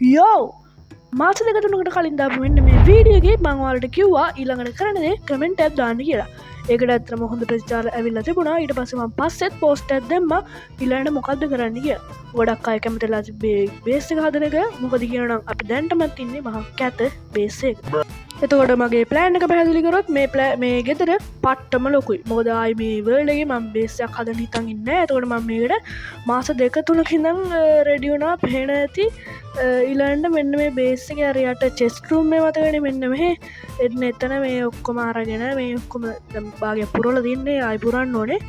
යෝ මාස දෙක තුනකට කලින් දාපු මෙන්න මේ වීඩියෝගේ මං ඔයාලට කිව්වා ඊළඟට කරන දේ කමෙන්ට් එකක් දාන්න කියලා. ඒකට ඇත්තටම හොඳ ප්‍රතිචාර ඇවිල්ලා තිබුණා. ඊට පස්සේ මම පස්සෙත් පෝස්ට් එකක් දැම්මා ඊළඟට මොකද්ද කරන්න කියලා. ගොඩක් අය කැමතිලා තිබ්බේ බේස් එක හදන එක. මොකද කියනනම් අපි දැන්ටමත් ඉන්නේ මහා කැත බේස් එක. එතකොට මගේ ප්ලෑන් එක පැහැදිලි කරොත් මේ ගෙදර පට්ටම ලොකුයි. මොකද ආයි මේ වර්ල්ඩ් එකේ මම බේස් එකක් හදන්න හිතන් ඉන්නේ නැහැ. එතකොට මම මේකට මාස දෙක තුනක ඉඳන් රෙඩි වුණා පේන ඇති. ඊළඟට මෙන්න මේ බේස් එකේ අරයට චෙස්ට් රූම් එක මතකනේ මෙන්න මෙහෙ එතන මේ ඔක්කොම අරගෙන මේ ඔක්කොම දැන් භාගයක් පුරවලා තින්නේ ආයි පුරන්න ඕනේ.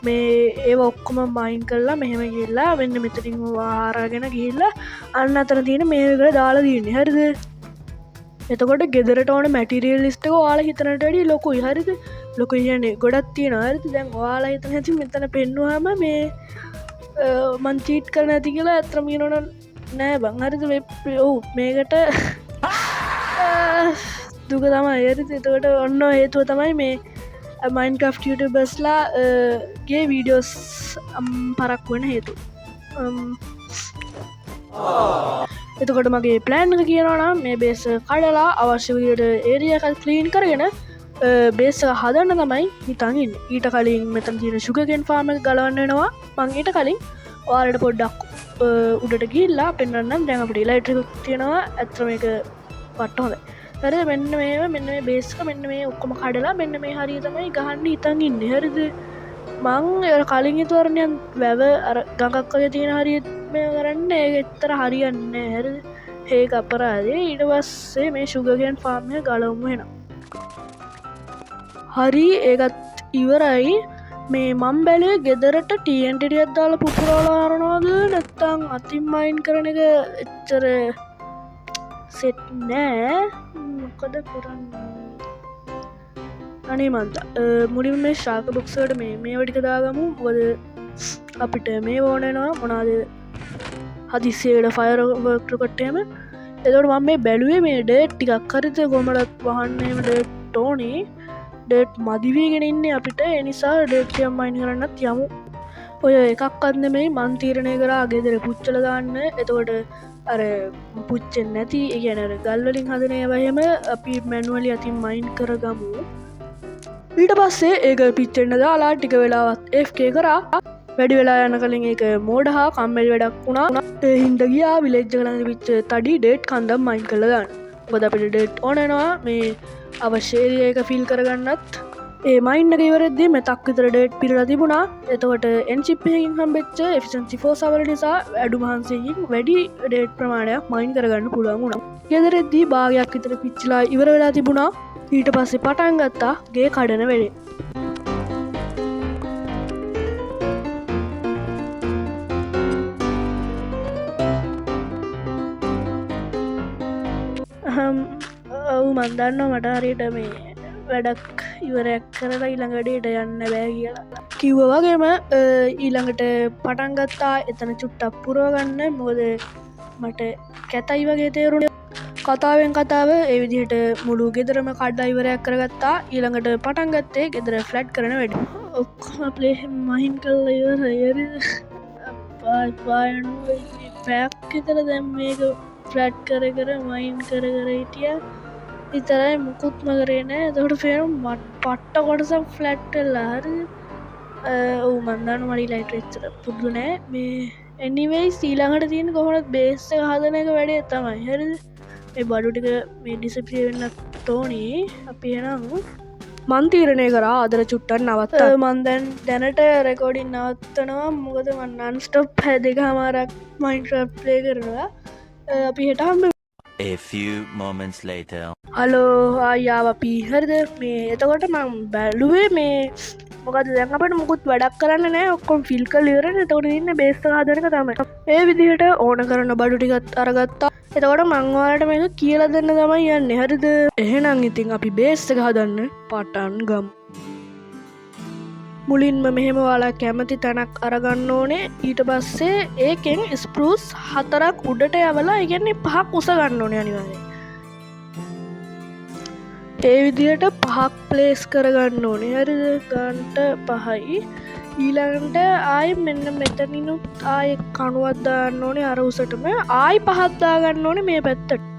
මේ ඒව ඔක්කොම බයින් කරලා මෙහෙම ගිහිල්ලා මෙන්න මෙතනින් අරගෙන ගිහිල්ලා අන්න අතන තියෙන මේ විතර දාලා දින්නේ. හරිද? එතකොට ගෙදරට ඕන මැටිරියල් ලිස්ට් එක ඔයාලා හිතනට වැඩිය ලොකුයි. හරිද? ලොකුයි කියන්නේ ගොඩක් තියෙනවා. හරිද? දැන් ඔයාලා හිතන හැටි මෙතන පෙන්නුවාම මේ මං චීට් කරන්න ඇති කියලා අත්‍තරම කියනවනම් නෑ බං. හරිද? ඔව් මේකට දුක තමයි. හරිද? එතකොට ඔන්න හේතුව තමයි මේ Minecraft YouTubersලා ගේ වීඩියෝස් පරක්කු වෙන හේතුව. එතකොට මගේ ප්ලෑන් එක කියනවනම් මේ බේස් කඩලා අවශ්‍ය විදිහට ඒරියා එකක් ක්ලීන් කරගෙන බේස් එක හදන්න තමයි හිතන් ඉන්නේ. ඊට කලින් මෙතන තියෙන sugarcane farm එක ගලවන්න වෙනවා. මං ඊට කලින් ඔයාලට පොඩ්ඩක් උඩට ගිහිල්ලා පෙන්නන්නම්. දැන් අපිට ඉලෙක්ට්‍රික් තියෙනවා. ඇත්තට මේක පට්ට හොඳයි. හරිද? මෙන්න මේ බේස් එක මෙන්න මේ ඔක්කොම කඩලා මෙන්න මේ හරිය තමයි ගහන්න හිතන් ඉන්නේ. හරිද? මං කලින් හිතුවරණයන් වැව අර ගඟක් වගේ තියෙන හරිය මේ කරන්න ඒක එච්චර හරියන්නේ නැහැ. හරිද? ඒක අපරාධේ. ඊට පස්සේ මේ sugarcane farm එක ගලවමු එහෙනම්. හරි ඒකත් ඉවරයි. මේ මම් බැලුවේ ගෙදරට TNT ටිකක් දාලා පුපුරවලා හරනවද නැත්නම් අතින් මයින් කරන එක එච්චර සෙට් නෑ. මොකද කරන්නේ? අනේ මන්ද මුලින්ම මේ ශාක බොක්ස් වලට මේ ටික දාගමු. මොකද අපිට මේ ඕන වෙනවා මොනවාද හදිසියකට ෆයර් වර්ක් එකට එහෙම. එතකොට මම මේ බැලුවේ මේ ඩේට් ටිකක් හරිද කොහමදත් වහන්න එහෙම ඩේට් ඕනේ. ඩේට් මදි වීගෙන ඉන්නේ අපිට. ඒ නිසා ඩේට් ටිකක් මයින් කරන්නත් යමු. ඔය එකක්වත් නෙමෙයි මන් තීරණය කරා ගෙදර පුච්චලා දාන්න. එතකොට අර පුච්චෙන්නේ නැති ඒ කියන්නේ අර ගල් වලින් හදන ඒවා එහෙම අපි මැනුවලි අතින් මයින් කරගමු. ඊට පස්සේ ඒක පිච්චෙන්න දාලා ටික වෙලාවක් FK කරා. වැඩි වෙලා යන කලින් ඒක මෝඩ හා කම්මැලි වැඩක් වුණා. ඒ හින්දා ගියා විලේජ් එක ළඟ තිබිච්ච තඩි ඩේට් කන්දම් මයින් කරලා දාන්න. මොකද අපිට ඩේට් ඕන වෙනවා මේ අවශ්‍ය ඒරියා එක ෆිල් කරගන්නත්. ඒ මයින් එක ඉවරෙද්දී මෙතක් විතර ඩේට් පිරලා තිබුණා. එතකොට එන් චිප් එකකින් හම්බෙච්ච efficiency 4 සවර නිසා අඩු මහන්සියකින් වැඩි ඩේට් ප්‍රමාණයක් මයින් කරගන්න පුළුවන් වුණා. ගෙදරෙද්දී භාගයක් විතර පිච්චිලා ඉවර වෙලා තිබුණා. ඊට පස්සේ පටන් ගත්තා ගේ කඩන වෙලේ. ඔව් මන් දන්නවා මට හරියට මේ වැඩක් ඉවරයක් කරලා ඊළඟ වැඩේට යන්න බෑ කියලා. කිව්වා වගේම ඊළඟට පටන් ගත්තා එතන චුට්ටක් පුරව ගන්න. මොකද මට කැතයි වගේ තේරුණේ. කතාවෙන් කතාව ඒ විදිහට මුළු ගෙදරම කඩලා ඉවරයක් කරගත්තා. ඊළඟට පටන් ගත්තේ ගෙදර ෆ්ලැට් කරන වැඩ. ඔක්කොම ප්ලේ මයින් කරලා ඉවරයි. අප්පා යනවා පැයක් විතර දැන් මේක ෆ්ලැට් කර මයින් කර හිටියා. විතරයි මුකුත්ම කරේ නෑ. එතකොට පේනවා පට්ට කොටසක් ෆ්ලැට් වෙලා. හරිද? ඔව් මන් දන්නවා මට ලයිට් එච්චර පුදුු නෑ. මේ anyways ඊළඟට තියෙන කොහොමද බේස් එක හදන එක වැඩේ තමයි. හරිද? මේ බඩු ටික මේ ඩිසපියර් වෙන්නත් ඕනේ. අපි එනම් මන් තීරණය කරා අදට චුට්ටක් නවත්තා. මන් දැනට රෙකෝඩින් නවත්තනවා. මොකද මන් නන් ස්ටොප් 2.5ක් Minecraft play කරනවා. අපි හෙට හම්බෙමු. A few moments later. Hello ආයාව අපි හරිද? මේ එතකොට මම බැලුවේ මේ මොකද දැන් අපිට මුකුත් වැඩක් කරන්න නෑ. ඔක්කොම ෆිල් කරලා ඉවරනේ. එතකොට ඉන්නේ බේස් එක හදන එක තමයි. ඒ විදිහට ඕන කරන බඩු ටිකත් අරගත්තා. එතකොට මං ඔයාලට මේක කියලා දෙන්න තමයි යන්නේ. හරිද? එහෙනම් ඉතින් අපි බේස් එක හදන්න පටන් ගමු. මුලින්ම මෙහෙම ඔයාලා කැමති තැනක් අරගන්න ඕනේ. ඊට පස්සේ ඒකෙන් ස්පෘස් 4ක් උඩට යවලා ඒ කියන්නේ 5ක් උස ගන්න ඕනේ අනිවාර්යයෙන්. ඒ විදිහට 5ක් ප්ලේස් කරගන්න ඕනේ. හරිද? ගන්නට 5යි. ඊළඟට ආයි මෙන්න මෙතනිනුත් ආය කණුවක් දාන්න ඕනේ අර උසටම ආයි පහක් දාගන්න ඕනේ මේ පැත්තට.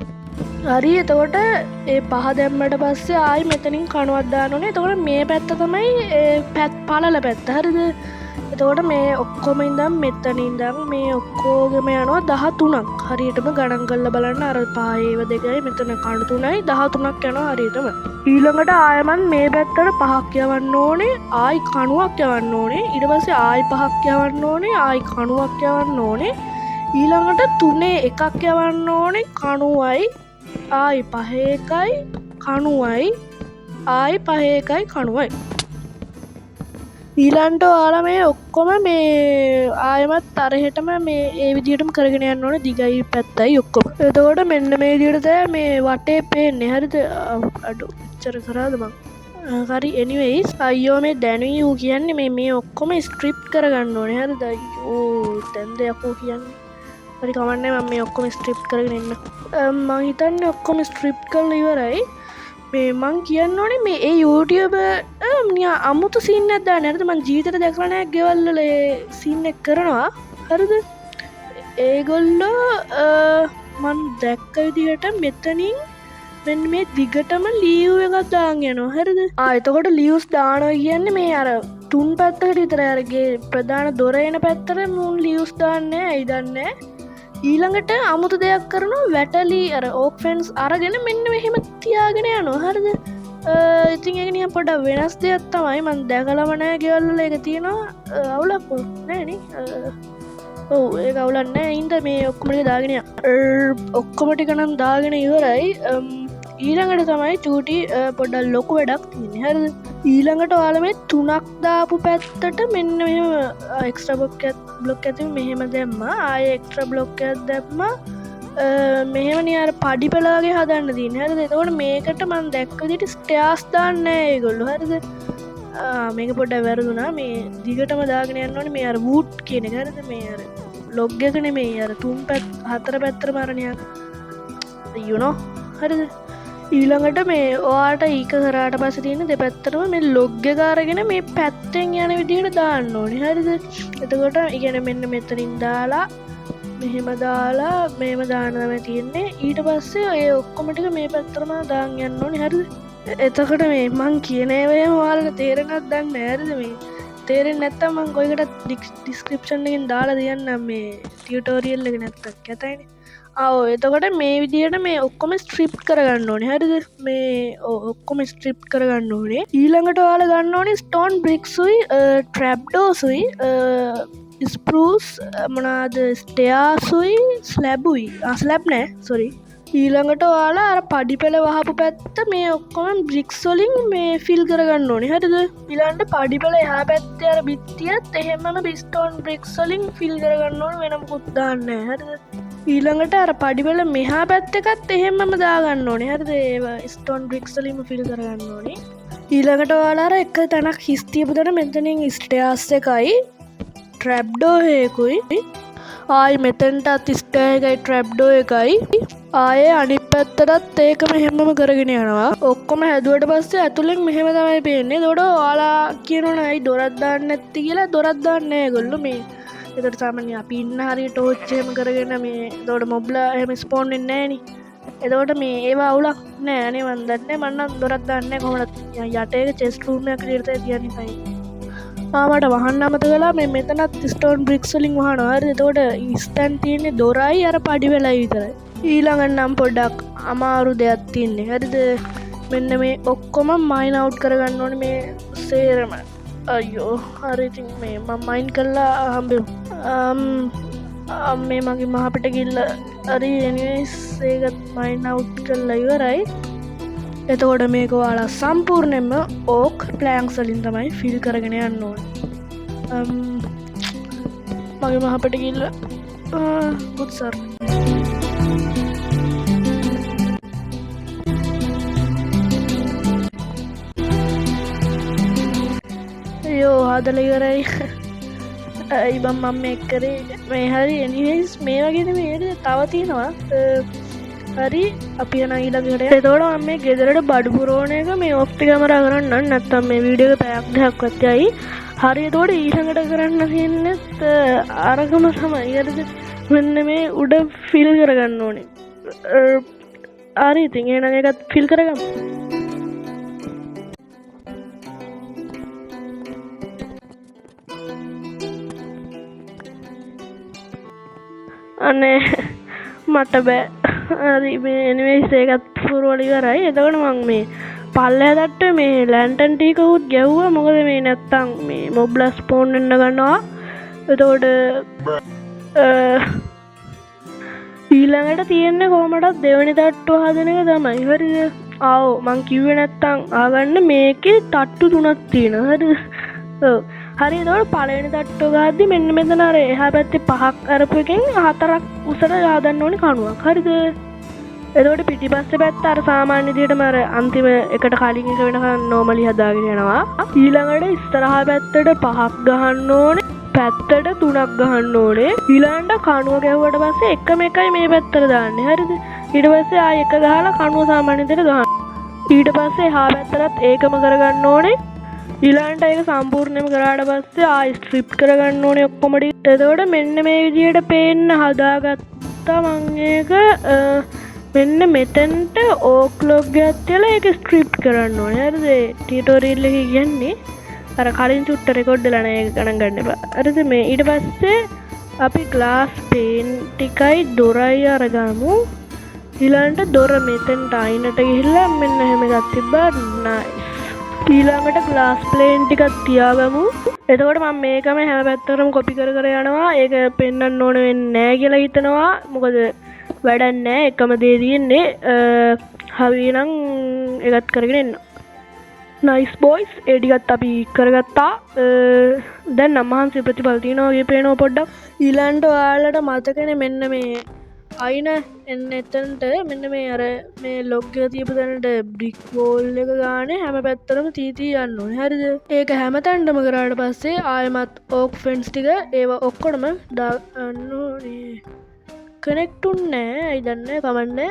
හරි එතකොට ඒ පහ දැම්මට පස්සේ ආයි මෙතනින් කණුවක් දාන්න ඕනේ. එතකොට මේ පැත්ත තමයි පැත් පළල පැත්ත. හරිද? එතකොට මේ ඔක්කොම ඉඳන් මෙතන ඉඳන් මේ ඔක්කොගෙම යනවා 13ක්. හරියටම ගණන් කරලා බලන්න අර පහේව දෙකයි මෙතන කණු 3යි 13ක් යනවා හරියටම. ඊළඟට ආයමන් මේ පැත්තට 5ක් යවන්න ඕනේ. ආයි කණුවක් යවන්න ඕනේ. ඊට පස්සේ ආයි 5ක් යවන්න ඕනේ. ආයි කණුවක් යවන්න ඕනේ. ඊළඟට 3 එකක් යවන්න ඕනේ කණුවයි ආයි 5 එකයි කණුවයි ආයි 5 එකයි කණුවයි. ඊළඟට ඔයාලා මේ ඔක්කොම මේ ආයමත් අරහෙටම මේ ඒ විදිහටම කරගෙන යන්න ඕනේ දිගයි පැත්තයි ඔක්කොම. එතකොට මෙන්න මේ විදිහට තමයි මේ වටේ පේන්නේ. හරිද? අඩු ඉච්චර කරාද මං? හරි anyways අයියෝ මේ දැනුයි ඌ කියන්නේ මේ ඔක්කොම ස්ක්‍රිප්ට් කරගන්න ඕනේ. හරිද? අයියෝ දැන් දෙයක්ෝ කියන්නේ. හරි කමන්නේ මම මේ ඔක්කොම ස්ක්‍රිප්ට් කරගෙන ඉන්න. මං හිතන්නේ ඔක්කොම ස්ක්‍රිප්ට් කරලා ඉවරයි. මේ මං කියන්න ඕනේ මේ ඒ YouTube නිකන් අමුතු සීන් එකක් දාන්න. හරිද? මං ජීවිතේට දැකලා නැහැ ගෙවල් වල ඒ සීන් එක කරනවා. හරිද? ඒගොල්ලෝ මං දැක්ක විදිහට මෙතනින් මෙන්න මේ දිගටම ලීව් එකක් දාන් යනවා. හරිද? එතකොට ලීව්ස් දානවා කියන්නේ මේ අර තුන් පැත්තකට විතරයි අරගේ ප්‍රධාන දොර එන පැත්තට මුන් ලීව්ස් දාන්නේ ඇයි දන්නේ. ඊළඟට අමුතු දෙයක් කරනවා වැටලි අර ඕක් ෆෙන්ස් අරගෙන මෙන්න මෙහෙම තියාගෙන යනවා. හරිද? ඉතින් ඒක නිකන් පොඩ්ඩක් වෙනස් දෙයක් තමයි මම දැකලම නැහැ ගෙවල් වල ඒක තියෙනවා. අවුලක් නෑ නේ. ඔව් ඒක අවුලක් නෑ. ඉතින් මේ ඔක්කොම ටික දාගෙන ඔක්කොම ටික නම් දාගෙන ඉවරයි. ඊළඟට තමයි චූටි පොඩ්ඩක් ලොකු වැඩක් තියෙන්නේ. හරිද? ඊළඟට ඔයාලා මේ 3ක් දාපු පැත්තට මෙන්න මෙහෙම එක්ස්ට්‍රා බ්ලොක් එකක් මෙහෙම දැම්මා. ආයෙ එක්ස්ට්‍රා බ්ලොක් එකක් දැම්මා. මෙහෙම නේ අර පඩි පෙළ වගේ හදන්න තියෙන්නේ. හරිද? එතකොට මේකට මම දැක්ක විදිහට ස්ටෙයාර්ස් දාන්නේ නැහැ ඒගොල්ලෝ. හරිද? මේක පොඩ්ඩක් වැරදුනා. මේ දිගටම දාගෙන යන්න ඕනේ මේ අර වූට් කියන එක. හරිද? මේ අර ලොග් එක නෙමෙයි අර තුන් පැත්ත හතර පැත්තට මාරණයක්. you know. හරිද? ඊළඟට මේ ඔයාට ඒක කරාට පස්සේ තියෙන දෙපැත්තටම මේ ලොග් එක අරගෙන මේ පැත්තෙන් යන විදිහට දාන්න ඕනේ. හරිද? එතකොට ඉගෙන මෙන්න මෙතනින් දාලා මෙහෙම දාලා මෙහෙම දාන්න තමයි තියෙන්නේ. ඊට පස්සේ ඒ ඔක්කොම ටික මේ පැත්තටම දාන් යන්න ඕනේ. හරිද? එතකොට මේ මං කියන ඒවා ඔයාලට තේරෙනවද දන්නේ නැහැ. හරිද? මේ තේරෙන්නේ නැත්තම් මං කොයිකට ඩිස්ක්‍රිප්ෂන් එකෙන් දාලා දෙන්නම් මේ ටියුටෝරියල් එක නැත්තම් කැතයිනේ. එතකොට මේ විදිහට මේ ඔක්කොම ස්ට්‍රිප් කරගන්න ඕනේ. හරිද? මේ ඔක්කොම ස්ට්‍රිප් කරගන්න ඕනේ. ඊළඟට ඔයාලා ගන්න ඕනේ ස්ටෝන් බ්‍රික්ස්ුයි ට්‍රැප්ඩෝස්ුයි ස්ප්‍රූස් මොනවාද ස්ටෙයාර්ස්ුයි ස්ලැබුයි ස්ලැබ් නෑ සෝරි. ඊළඟට ඔයාලා අර පඩි පෙළ වහපු පැත්ත මේ ඔක්කොම බ්‍රික්ස් වලින් මේ ෆිල් කරගන්න ඕනේ. හරිද? ඊළඟට පඩි පෙළ එහා පැත්තේ අර බිත්තියත් එහෙමම ස්ටෝන් බ්‍රික්ස් වලින් ෆිල් කරගන්න ඕනේ. වෙන මොකුත් දාන්න නෑ. හරිද? ඊළඟට අර පඩිවල මෙහා පැත්ත එකත් එහෙමම දාගන්න ඕනේ. හරිද? ඒවා ස්ටෝන් බ්‍රික්ස් වලින්ම ෆිල් කරගන්න ඕනේ. ඊළඟට ඔයාලා අර එක තැනක් හිස් තියපු තැන මෙතනින් ස්ටෙයාර්ස් එකයි ට්‍රැප්ඩෝ එකකුයි ආයි මෙතෙන්ටත් ස්ටෙයාර් එකයි ට්‍රැප්ඩෝ එකයි ආයේ අනිත් පැත්තටත් ඒකම හැමම කරගෙන යනවා. ඔක්කොම හැදුවට පස්සේ ඇතුලෙන් මෙහෙම තමයි පේන්නේ. ඒතකොට ඔයාලා කියනවනේ අයි දොරක් දාන්න නැති කියලා දොරක් දාන්නේ නැහැ ඒගොල්ලෝ මේ. ඒතර සාමාන්‍යයෙන් අපි ඉන්න හරිය ටෝච් එහෙම කරගෙන මේ ඒතකොට මොබ්ලා එහෙම ස්පෝන් වෙන්නේ නැහැ නේ. එතකොට මේ ඒවා අවුලක් නෑ නේ මන් දන්නේ. මම නම් දොරක් දාන්නේ කොහොමද යට එක චෙස්ට් රූම් එකක් විදිහට තියන්නේ තයි. මට වහන්න අමතක කළා. මේ මෙතනත් ස්ටෝන් බ්‍රික්ස් වලින් වහනවා. හරිද? එතකොට ඉස්තන් තියෙන්නේ දොරයි අර පඩි වෙලයි විතරයි. ඊළඟට නම් පොඩ්ඩක් අමාරු දෙයක් තියෙන්නේ. හරිද? මෙන්න මේ ඔක්කොම මයින් අවුට් කරගන්න ඕනේ මේ සේරම. අයියෝ හරි ඉතින් මේ මම මයින් කළා හම්බෙමු. මේ මගේ මහපිට ගිල්ල හරි එනිවේස් ඒකත් මයින් අවුට් කරලා ඉවරයි. එතකොට මේක ඔයාලා සම්පූර්ණයෙන්ම ඕක් ප්ලෑන්ක්ස් වලින් තමයි ෆිල් කරගෙන යන්න ඕනේ. මගේ මහපිට ගිල්ල good sir. අයියෝ හදලා ඉවරයි. ඉබම් මම මේක කරේ මේ හරි එනිවේස් මේ වගේ නෙමෙයි තව තියෙනවා. හරි අපි යන ඊළඟට. එතකොට මම මේ ගෙදරට බඩු පුරවන එක මේ ඔෆ් කැමරා කරන්න නැත්නම් මේ වීඩියෝ එක පැයක් දෙකක්වත් යයි. හරි එතකොට ඊළඟට කරන්න තියෙන්නේත් අරගම තමයි. හරිද? මෙන්න මේ උඩ ෆිල් කරගන්න ඕනේ. හරි ඉතින් එහෙනම් ඒකත් ෆිල් කරගමු. අනේ මට බෑ. හරි මේ එනිවේස් ඒකත් පුරවල ඉවරයි. එතකොට මම මේ පල්ලෙහා තට්ටුවේ මේ ලැන්ටන් ටික උත් ගැව්වා. මොකද මේ නැත්තම් මේ මොබ්ලා ස්පෝන් වෙන්න ගන්නවා. එතකොට ඊළඟට තියෙන්නේ කොහමදත් දෙවෙනි තට්ටුව හදන එක තමයි. හරිද? ආව් මං කිව්වේ නැත්තම් ආගන්න මේකේ තට්ටු 3ක් තියෙනවා. හරිද? ඔව්. හරි එතකොට පළවෙනි තට්ටුව ගහද්දි මෙන්න මෙතන අර එහා පැත්තේ 5ක් අරපු එකෙන් 4ක් උසට දාන්න ඕනේ කණුවක්. හරිද? එතකොට පිටිපස්සේ පැත්ත අර සාමාන්‍ය විදිහටම අර අන්තිම එකට කලින් එක වෙනකන් නෝමලි හදාගෙන යනවා. ඊළඟට ඉස්සරහා පැත්තට 5ක් ගහන්න ඕනේ. පැත්තට 3ක් ගහන්න ඕනේ. ඊළඟට කණුව ගැහුවට පස්සේ එකම එකයි මේ පැත්තට දාන්නේ. හරිද? ඊට පස්සේ ආයෙ එක ගහලා කණුව සාමාන්‍ය විදිහට ගහන්න. ඊට පස්සේ එහා පැත්තටත් ඒකම කරගන්න ඕනේ. ඊළඟට ඒක සම්පූර්ණයෙන්ම කරාට පස්සේ ආයෙ ස්ට්‍රිප් කරගන්න ඕනේ ඔක්කොම ටික. එතකොට මෙන්න මේ විදිහට පේන්න හදාගත්තා මම ඒක. මෙන්න මෙතෙන්ට ඕක් ලොග් එකක් තියලා ඒක ස්ක්‍රිප්ට් කරන්න ඕනේ. හරිද? ටියුටෝරියල් එකේ කියන්නේ අර කලින් චුට්ට රෙකෝඩ් වෙලා නැහැ ඒක ගණන් ගන්න එපා. හරිද? මේ ඊට පස්සේ අපි ග්ලාස් පේන් ටිකයි දොරයි අරගමු. ඊළඟට දොර මෙතෙන්ට අයිනට ගිහිල්ලා මෙන්න එහෙම එකක් තිබ්බා. නයිස්. ඊළඟට ග්ලාස් ප්ලේන් ටිකක් තියාගමු. එතකොට මම මේකම හැම පැත්තකටම කොපි කර කර යනවා. ඒක පෙන්වන්න ඕන වෙන්නේ නැහැ කියලා හිතනවා. මොකද වැඩක් නැහැ. එකම දේ තියෙන්නේ. හරි නම් ඒකත් කරගෙන එන්න. Nice boys. ඒ ටිකත් අපි කරගත්තා. දැන් නම් මහන්සි ප්‍රතිඵල තියෙනවා වගේ පේනවා පොඩ්ඩක්. ඊළඟට ඔයාලට මතකනේ මෙන්න මේ අයින එන්න එතනට මෙන්න මේ අර මේ ලොග් එක තියපු තැනට බ්‍රික් වෝල් එක ගානේ හැම පැත්තටම තී යන්න ඕනේ. හරිද? ඒක හැම තැනටම කරාට පස්සේ ආයෙමත් ඕක් ෆෙන්ස් ටික ඒව ඔක්කොම දාන්න ඕනේ. කනෙක්ට් උන්නේ නැහැ. අයි දන්නේ කමන්නේ.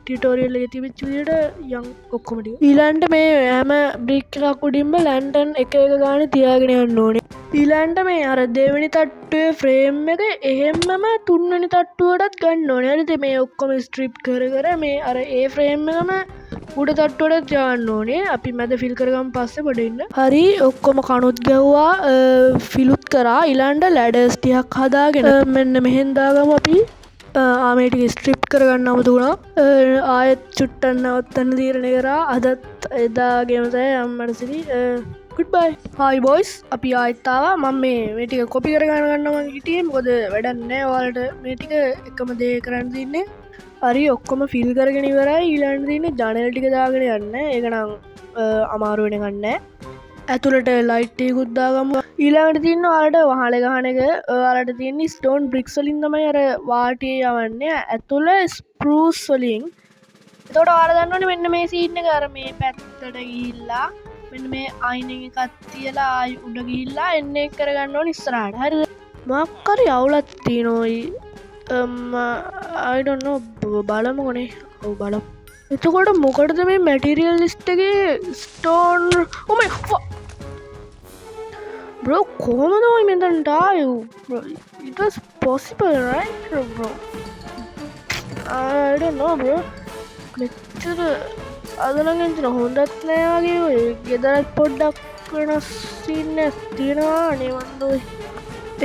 ටියුටෝරියල් එකේ තිබිච්ච විදිහට යන් ඔක්කොම ටික. ඊළඟට මේ හැම බ්‍රික් එකක් උඩින්ම ලැන්ටන් එක ගානේ තියාගෙන යන්න ඕනේ. ඊළඟට මේ අර දෙවෙනි තට්ටුවේ ෆ්‍රේම් එක එහෙම්මම තුන්වෙනි තට්ටුවටත් ගන්න ඕනේ. හරිද? මේ ඔක්කොම ස්ට්‍රිප් කර කර මේ අර ඒ ෆ්‍රේම් එකම උඩ තට්ටුවටත් දාන්න ඕනේ. අපි මැද ෆිල් කරගමු පස්සේ පොඩ ඉන්න. හරි ඔක්කොම කණුත් ගැව්වා. ෆිලුත් කරා. ඊළඟට ලැඩර්ස් ටිකක් හදාගෙන මෙන්න මෙහෙන් දාගමු අපි. ආමේ ටික ස්ට්‍රිප් කරගන්න අමතු වුණා. ආයෙත් චුට්ටක් නවත්තන්න තීරණය කරා. අදත් එදාගේම තමයි අම්මට සිරි. goodbye. hi boys. අපි ආයෙත් ආවා. මම මේ ටික කොපි කරගන්න ගන්නවා මං හිටියේ. මොකද වැඩක් නැහැ. ඔයාලට මේ ටික එකම දේ කරන්න තියන්නේ. හරි ඔක්කොම ෆිල් කරගෙන ඉවරයි. ඊළඟට තියෙන්නේ ජනල් ටික දාගෙන යන්න. ඒක නම් අමාරු වෙන එකක් නැහැ. ඇතුළට ලයිට් ටිකකුත් දාගමු. ඊළඟට තියෙන්නේ ඔයාලට වහලේ ගහන එක. ඔයාලට තියෙන්නේ ස්ටෝන් බ්‍රික්ස් වලින් තමයි අර වාටියේ යවන්නේ. ඇතුළ ස්ප්‍රූස් වලින්. එතකොට ඔයාලා දන්නවනේ මෙන්න මේ සීන් එක අර මේ පැත්තට ගිහිල්ලා මෙන්න මේ අයින් එකක් තියලා ආයි උඩ ගිහිල්ලා එන්න එක කරගන්න ඕනේ ඉස්සරහට. හරිද? මොකක් හරි අවුලක් තියෙනෝයි. I don't know. බලමුනේ. ඔව් බලමු. එතකොට මොකටද මේ මැටීරියල් ලිස්ට් එකේ stone oh my god bro කොහොමද ඔය මෙතනට ආවේ bro it was possible right bro I don't know bro මෙච්චර අදනම් එන්න හොඳත් නෑ වගේ ඔය ගෙදරත් පොඩ්ඩක් වෙනස් සීන් එකක් තියෙනවා නේ මන්දෝයි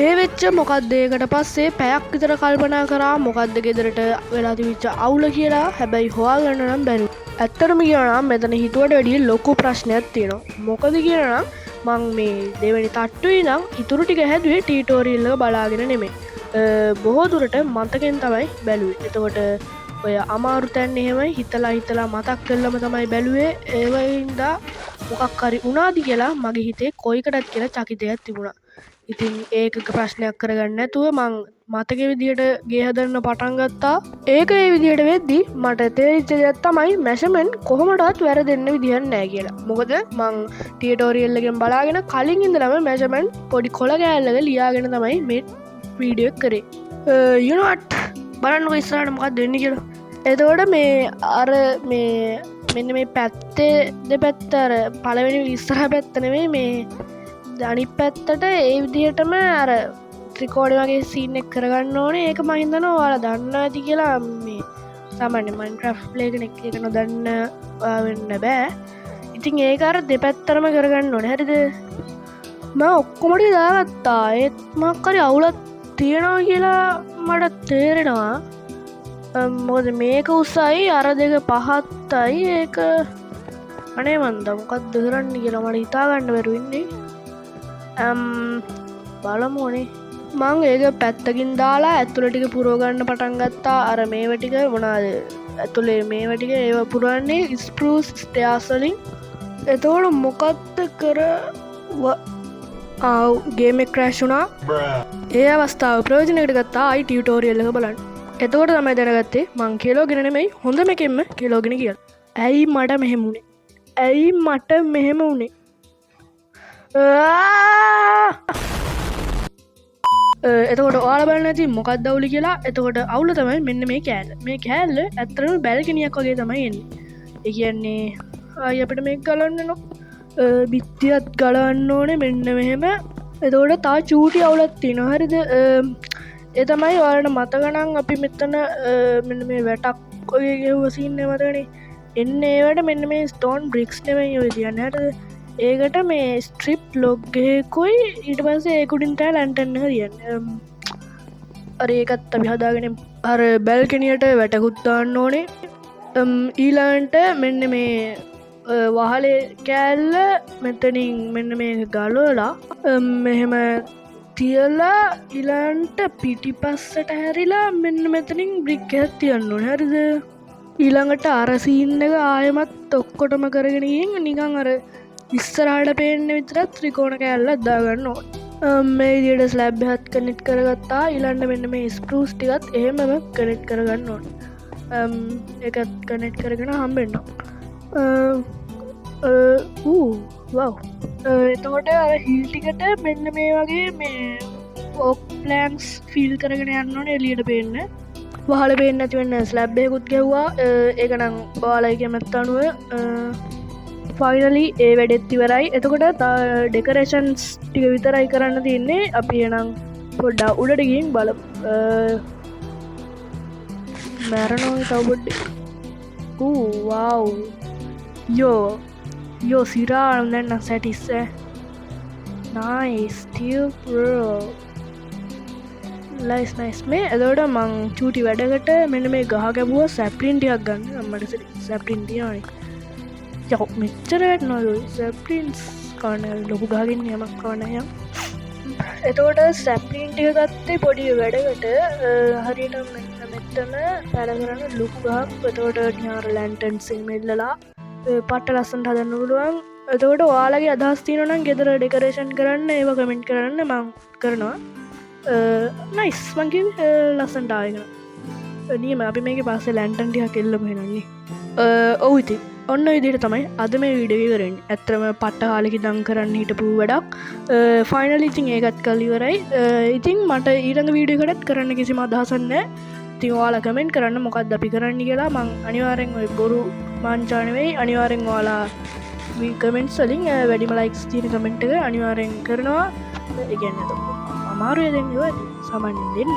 ඒ වෙච්ච මොකක්ද ඒකට පස්සේ පැයක් විතර කල්පනා කරා මොකක්ද ගෙදරට වෙලා තිබිච්ච අවුල කියලා. හැබැයි හොයාගන්න නම් බැරි. ඇත්තටම කියනවා නම් මෙතන හිතුවට වැඩිය ලොකු ප්‍රශ්නයක් තියෙනවා. මොකද කියනවා නම් මං මේ දෙවෙනි තට්ටුවේ ඉඳන් ඉතුරු ටික හැදුවේ ටියුටෝරියල් එක බලාගෙන නෙමෙයි. බොහෝ දුරට මතකෙන් තමයි බැලුවේ. එතකොට ඔය අමාරු තැන් එහෙමයි හිතලා මතක් කරලම තමයි බැලුවේ. ඒ වයින්දා මොකක් හරි වුණාද කියලා මගේ හිතේ කොයිකටත් කියලා චකිතයක් තිබුණා. ඉතින් ඒක ප්‍රශ්නයක් කරගන්න නැතුව මං මතකෙ විදිහට ගේ හදන්න පටන් ගත්තා. ඒක ඒ විදිහට වෙද්දි මට තේරිච්ච දෙයක් තමයි මෙෂර්මන්ට් කොහොමදවත් වැරදෙන්න විදිහක් නැහැ කියලා. මොකද මං ටියුටෝරියල් එකෙන් බලාගෙන කලින් ඉඳලම මෙෂර්මන්ට් පොඩි කොළ කෑල්ලක ලියාගෙන තමයි මේ වීඩියෝ එක කරේ. you know what බලන්නකො ඉස්සරහට මොකක්ද වෙන්නේ කියලා. එතකොට මේ අර මේ මෙන්න මේ පැත්තේ දෙපැත්ත අර පළවෙනි ඉස්සරහ පැත්ත නෙමෙයි මේ අනිත් පැත්තට ඒ විදිහටම අර ත්‍රිකෝණය වගේ සීන් එක කරගන්න ඕනේ. ඒක මම හිතනවා ඔයාලා දන්නවා ඇති කියලා. මේ සාමාන්‍ය Minecraft play කෙනෙක් ඒක නොදන්න වෙන්න බෑ. ඉතින් ඒක අර දෙපැත්තරම කරගන්න ඕනේ. හරිද? මම ඔක්කොම ටික දාගත්තා. ඒත් මොකක් හරි අවුලක් තියෙනවා කියලා මට තේරෙනවා. මොකද මේක උසයි අර දෙක පහත්තයි. ඒක අනේ මන්ද මොකක්ද කරන්න කියලා මට හිතාගන්න බැරුව ඉන්නේ. බලමුනේ. මං ඒක පැත්තකින් දාලා ඇතුළ ටික පුරවගන්න පටන් ගත්තා. අර මේව ටික මොනවාද ඇතුළේ මේව ටික ඒව පුරවන්නේ ස්ප්‍රූස් ස්ටෙයාර්ස් වලින්. එතකොට මොකක්ද ගේම් එක ක්‍රෑෂ් වුණා. ඒ අවස්ථාව ප්‍රයෝජනයකට ගත්තා. ආයි ටියුටෝරියල් එක බලන්න. එතකොට තමයි දැනගත්තේ මං කිලෝගෙන නෙමෙයි හොඳම එකෙන්ම කිලෝගෙන කියලා. ඇයි මට මෙහෙම වුනේ? ඇයි මට මෙහෙම වුනේ? එතකොට ඔයාලා බලන්න ඇති මොකක්ද අවුල කියලා. එතකොට අවුල තමයි මෙන්න මේ කෑල්ල. මේ කෑල්ල ඇත්තටම බැල්කනියක් වගේ තමයි එන්නේ. ඒ කියන්නේ ආයි අපිට මේක ගලන්න නෝ. බිත්තියත් ගලන්න ඕනේ මෙන්න මෙහෙම. එතකොට තා චූටි අවුලක් තියෙනවා. හරිද? ඒ තමයි ඔයාලට මතක නම් අපි මෙතන මෙන්න මේ වැටක් වගේ ගෙවුව සීන් එක මතකනේ. එන්නේ ඒවට මෙන්න මේ ස්ටෝන් බ්‍රික්ස් නෙමෙයි ඔය කියන්නේ. හරිද? ඒකට මේ ස්ට්‍රිප් ලොග් එකකුයි ඊට පස්සේ ඒකුඩින් තමයි ලැන්ටර්න් එක තියන්නේ. අර ඒකත් අපි හදාගෙන අර බැල්කනියට වැටකුත් දාන්න ඕනේ. ඊළඟට මෙන්න මේ වහලේ කෑල්ල මෙතනින් මෙන්න මේක ගලවලා මෙහෙම තියලා ඊළඟට පිටිපස්සට හැරිලා මෙන්න මෙතනින් බ්‍රික් එකක් තියන්න ඕනේ. හරිද? ඊළඟට අර සීන් එක ආයෙමත් ඔක්කොටම කරගෙන ගිහින් නිකන් අර ඉස්සරහට පේන්න විතරක් ත්‍රිකෝණ කෑල්ලක් දාගන්න ඕනේ. මේ විදිහට ස්ලැබ් එකත් කනෙක්ට් කරගත්තා. ඊළඟට මෙන්න මේ ස්ප්‍රූස් ටිකත් එහෙමම කනෙක්ට් කරගන්න ඕනේ. ඒකත් කනෙක්ට් කරගෙන හම්බෙන්න. වව්. එතකොට අර හිල් ටිකට මෙන්න මේ වගේ මේ ඕක් ප්ලෑන්ක්ස් ෆීල් කරගෙන යන්න ඕනේ එළියට පේන්න. වහල පේන්න නැති වෙන්න ස්ලැබ් එකකුත් ගැහුවා. ඒක නම් ඔයාලා කැමැත්ත අනුව ෆයිනලි ඒ වැඩෙත් ඉවරයි. එතකොට ඩෙකරේෂන්ස් ටික විතරයි කරන්න තියෙන්නේ. අපි එහෙනම් පොඩ්ඩක් උඩට ගිහින් බලමු. මැරෙනවා තව පොඩ්ඩක්. වව්. යෝ සිරා දැන් සැටිස් නයිස් ස්ටිල් බ්‍රෝ. නයිස්. මේ එතකොට මං චූටි වැඩකට මෙන්න මේ ගහ ගැබුවා සැප්ලින් ටිකක් ගන්න. මට සැප්ලින් තියනවානේ. යෝ මෙච්චර වැටෙනවද සැප්ලින්ස් කන්න ලොකු ගහකින් යමක් කන්න යම්. එතකොට සැප්ලින් ටික ගත්තේ පොඩි වැඩකට. හරියට මෙන්න මෙතන වැඩ කරන ලොකු ගහක්. එතකොට ඥාර ලැන්ටර්න්ස් මෙල්ලලා පට්ට ලස්සනට හදන්න පුළුවන්. එතකොට ඔයාලගේ අදහස් තියෙනවා නම් ගෙදර ඩෙකරේෂන් කරන්න ඒව කමෙන්ට් කරන්න මම කරනවා. නයිස් මං කිව්වේ ලස්සනට ආයෙ කරා. නියම අපි මේකේ පස්සේ ලැන්ටර්න් ටිකක් එල්ලමු එහෙනම්. ඔව් ඉතින් ඔන්න විදිහට තමයි අද මේ වීඩියෝ එක ඉවරෙන්නේ. ඇත්තටම පට්ට කාලෙක ඉඳන් කරන්න හිටපු වැඩක්. ෆයිනලි ඉතින් ඒකත් කරලා ඉවරයි. ඉතින් මට ඊළඟ වීඩියෝ එකකටත් කරන්න කිසිම අදහසක් නැහැ. ඉතින් ඔයාලා කමෙන්ට් කරන්න මොකක්ද අපි කරන්න කියලා. මං අනිවාර්යෙන් ඔය බොරු මාංචා නෙවෙයි අනිවාර්යෙන් ඔයාලා කමෙන්ට්ස් වලින් වැඩිම ලයික්ස් තියෙන කමෙන්ට් එක අනිවාර්යෙන් කරනවා. ඒ කියන්නේ අමාරුයි දෙන්නේ සාමාන්‍යයෙන් දෙන්න.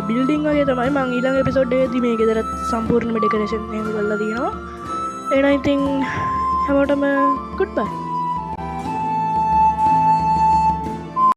බිල්ඩිං වගේ තමයි මං ඊළඟ එපිසෝඩ් එකේදී මේ ගෙදරත් සම්පූර්ණයෙන්ම ඩෙකරේෂන් එක කරලා තියෙනවා. එහෙනම් ඉතින් හැමෝටම ගුඩ් බයි.